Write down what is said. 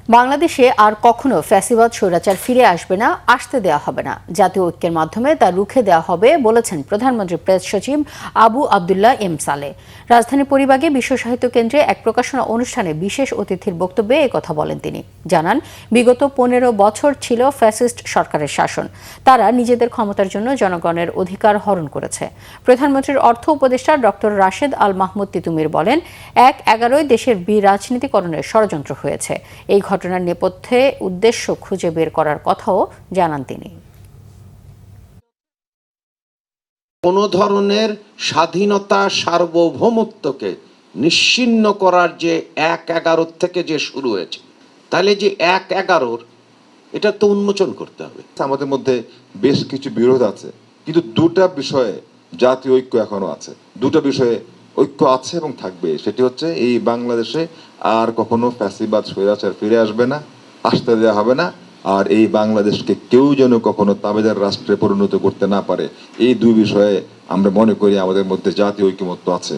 বাংলাদেশে আর কখনো ফ্যাসিবাদ স্বৈরাচার ফিরে আসবে না, আসতে দেওয়া হবে না। জাতীয় ঐক্যের মাধ্যমে তা রুখে দেওয়া হবে বলেছেন প্রধানমন্ত্রীর প্রেস সচিব আবু আবদুল্লাহ এম সালেহ। রাজধানী পরিবাগে বিশ্ব সাহিত্য কেন্দ্রে এক প্রকাশনা অনুষ্ঠানে বিশেষ অতিথির বক্তব্যে একথা বলেন তিনি। জানান, বিগত 15 বছর ছিল ফ্যাসিস্ট সরকারের শাসন। তারা নিজেদের ক্ষমতার জন্য জনগণের অধিকার হরণ করেছে। প্রধানমন্ত্রীর অর্থ উপদেষ্টা ডক্টর রাশেদ আল মাহমুদ তিতুমির বলেন, 1/11 দেশের বিরাজনীতিকরণের ষড়যন্ত্র হয়েছে। এই ঘটনার নেপথ্যে উদ্দেশ্য খুঁজে বের করার কথাও জানান তিনি। কোন ধরনের স্বাধীনতা সার্বভৌমত্বকে নিশ্চিহ্ন করার যে 1/11 থেকে যে শুরু হয়েছে, তাহলে যে 1/11 এটা তো উন্মোচন করতে হবে। আমাদের মধ্যে বেশ কিছু বিরোধ আছে, কিন্তু দুটা বিষয়ে জাতীয় ঐক্য এখনো আছে। দুটো বিষয়ে ঐক্য আছে এবং থাকবে। সেটি হচ্ছে, এই বাংলাদেশে আর কখনো ফ্যাসিবাদ স্বৈরাচার ফিরে আসবে না, আসতে দেওয়া হবে না। আর এই বাংলাদেশকে কেউ যেন কখনো তাবেদার রাষ্ট্রে পরিণত করতে না পারে। এই দুই বিষয়ে আমরা মনে করি আমাদের মধ্যে জাতীয় ঐক্যমত্য আছে।